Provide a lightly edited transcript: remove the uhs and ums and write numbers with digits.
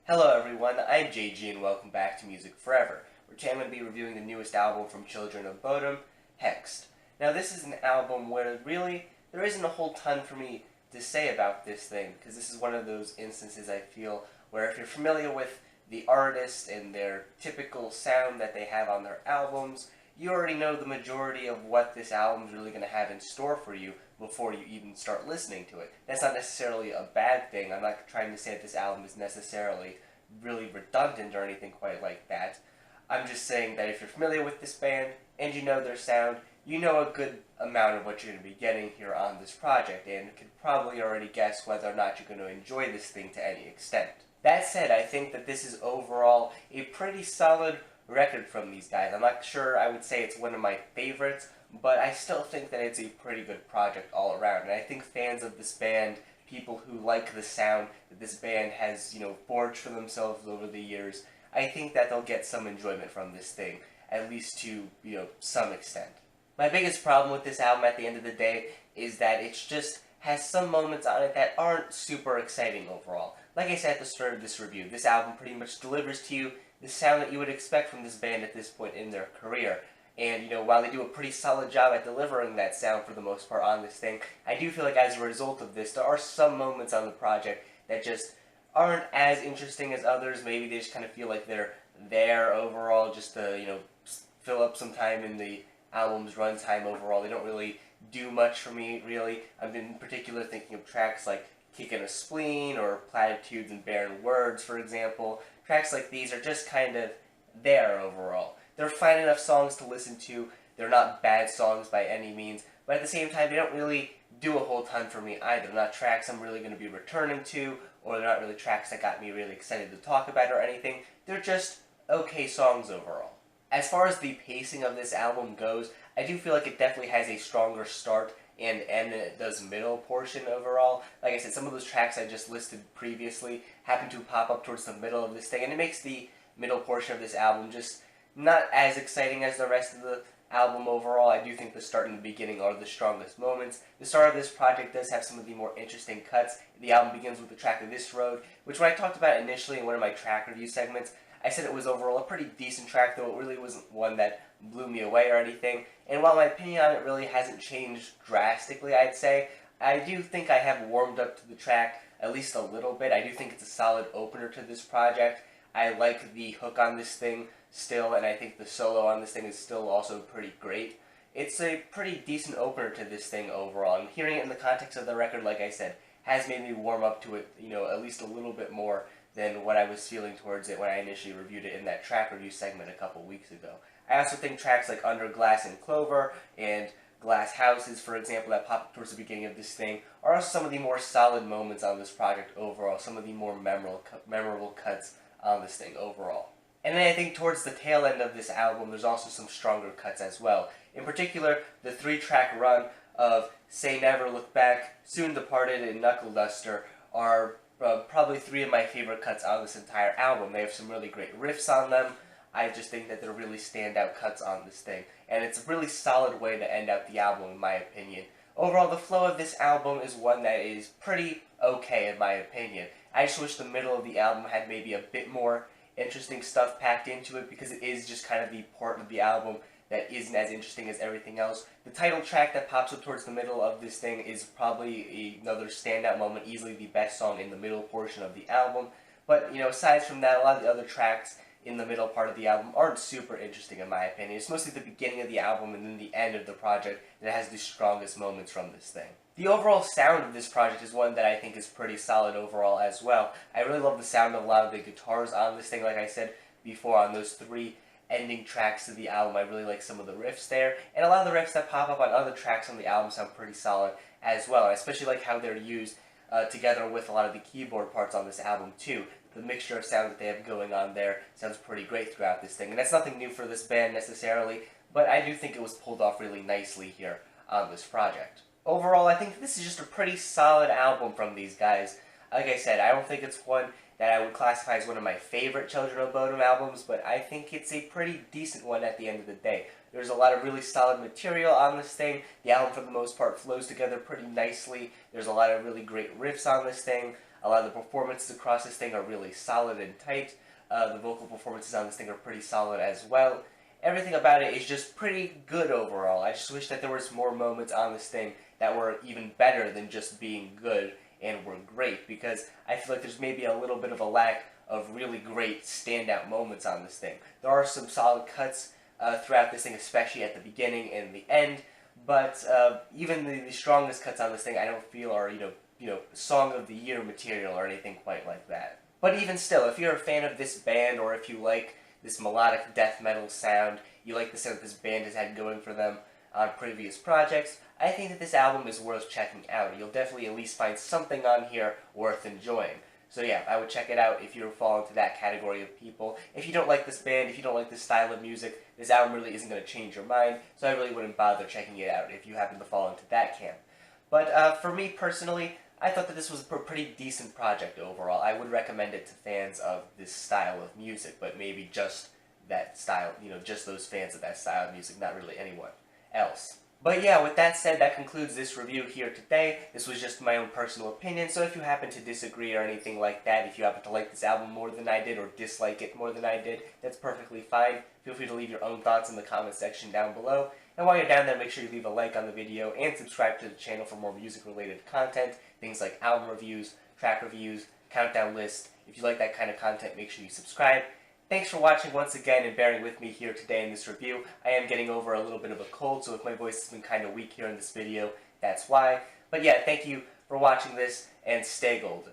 Hello everyone, I'm JG and welcome back to Music Forever, where today I'm going to be reviewing the newest album from Children of Bodom, Hexed. Now this is an album where really there isn't a whole ton for me to say about this thing, because this is one of those instances I feel where if you're familiar with the artist and their typical sound that they have on their albums, you already know the majority of what this album is really going to have in store for you before you even start listening to it. That's not necessarily a bad thing. I'm not trying to say that this album is necessarily really redundant or anything quite like that. I'm just saying that if you're familiar with this band and you know their sound, you know a good amount of what you're going to be getting here on this project and could probably already guess whether or not you're going to enjoy this thing to any extent. That said, I think that this is overall a pretty solid record from these guys. I'm not sure I would say it's one of my favorites, but I still think that it's a pretty good project all around. And I think fans of this band, people who like the sound that this band has, forged for themselves over the years, I think that they'll get some enjoyment from this thing, at least to, some extent. My biggest problem with this album at the end of the day is that it just has some moments on it that aren't super exciting overall. Like I said at the start of this review, this album pretty much delivers to you the sound that you would expect from this band at this point in their career. And, while they do a pretty solid job at delivering that sound for the most part on this thing, I do feel like as a result of this, there are some moments on the project that just aren't as interesting as others. Maybe they just kind of feel like they're there overall just to, fill up some time in the album's runtime overall. They don't really do much for me, really. I'm in particular thinking of tracks like Kickin' a Spleen or Platitudes and Barren Words, for example. Tracks like these are just kind of there overall. They're fine enough songs to listen to. They're not bad songs by any means, but at the same time, they don't really do a whole ton for me either. They're not tracks I'm really going to be returning to, or they're not really tracks that got me really excited to talk about or anything. They're just okay songs overall. As far as the pacing of this album goes, I do feel like it definitely has a stronger start and end than it does middle portion overall. Like I said, some of those tracks I just listed previously happen to pop up towards the middle of this thing, and it makes the middle portion of this album just not as exciting as the rest of the album overall. I do think the start and the beginning are the strongest moments. The start of this project does have some of the more interesting cuts. The album begins with the track of This Road, which when I talked about initially in one of my track review segments, I said it was overall a pretty decent track, though it really wasn't one that blew me away or anything. And while my opinion on it really hasn't changed drastically, I'd say, I do think I have warmed up to the track at least a little bit. I do think it's a solid opener to this project. I like the hook on this thing still, and I think the solo on this thing is still also pretty great. It's a pretty decent opener to this thing overall, and hearing it in the context of the record, like I said, has made me warm up to it, at least a little bit more than what I was feeling towards it when I initially reviewed it in that track review segment a couple weeks ago. I also think tracks like Under Glass and Clover and Glass Houses, for example, that pop up towards the beginning of this thing, are also some of the more solid moments on this project overall, some of the more memorable cuts on this thing overall. And then I think towards the tail end of this album, there's also some stronger cuts as well. In particular, the 3-track run of Say Never Look Back, Soon Departed, and Knuckle Duster are probably 3 of my favorite cuts on this entire album. They have some really great riffs on them. I just think that they're really standout cuts on this thing. And it's a really solid way to end out the album, in my opinion. Overall, the flow of this album is one that is pretty okay, in my opinion. I just wish the middle of the album had maybe a bit more interesting stuff packed into it, because it is just kind of the part of the album that isn't as interesting as everything else. The title track that pops up towards the middle of this thing is probably another standout moment, easily the best song in the middle portion of the album. But, aside from that, a lot of the other tracks in the middle part of the album aren't super interesting in my opinion. It's mostly the beginning of the album and then the end of the project that has the strongest moments from this thing. The overall sound of this project is one that I think is pretty solid overall as well. I really love the sound of a lot of the guitars on this thing, like I said before, on those 3 ending tracks to the album. I really like some of the riffs there, and a lot of the riffs that pop up on other tracks on the album sound pretty solid as well. I especially like how they're used together with a lot of the keyboard parts on this album too. The mixture of sound that they have going on there sounds pretty great throughout this thing, and that's nothing new for this band necessarily, but I do think it was pulled off really nicely here on this project. Overall, I think this is just a pretty solid album from these guys. Like I said, I don't think it's one that I would classify as one of my favorite Children of Bodom albums, but I think it's a pretty decent one at the end of the day. There's a lot of really solid material on this thing. The album, for the most part, flows together pretty nicely. There's a lot of really great riffs on this thing. A lot of the performances across this thing are really solid and tight. The vocal performances on this thing are pretty solid as well. Everything about it is just pretty good overall. I just wish that there was more moments on this thing that were even better than just being good and were great, because I feel like there's maybe a little bit of a lack of really great standout moments on this thing. There are some solid cuts throughout this thing, especially at the beginning and the end, but even the strongest cuts on this thing I don't feel are, Song of the Year material or anything quite like that. But even still, if you're a fan of this band, or if you like this melodic death metal sound, you like the sound that this band has had going for them on previous projects, I think that this album is worth checking out. You'll definitely at least find something on here worth enjoying. So yeah, I would check it out if you fall into that category of people. If you don't like this band, if you don't like this style of music, this album really isn't going to change your mind, so I really wouldn't bother checking it out if you happen to fall into that camp. But for me personally, I thought that this was a pretty decent project overall. I would recommend it to fans of this style of music, but maybe just that style, just those fans of that style of music, not really anyone else. But yeah, with that said, that concludes this review here today. This was just my own personal opinion, so if you happen to disagree or anything like that, if you happen to like this album more than I did or dislike it more than I did, that's perfectly fine. Feel free to leave your own thoughts in the comment section down below. And while you're down there, make sure you leave a like on the video and subscribe to the channel for more music-related content, things like album reviews, track reviews, countdown lists. If you like that kind of content, make sure you subscribe. Thanks for watching once again and bearing with me here today in this review. I am getting over a little bit of a cold, so if my voice has been kind of weak here in this video, that's why. But yeah, thank you for watching this, and stay golden.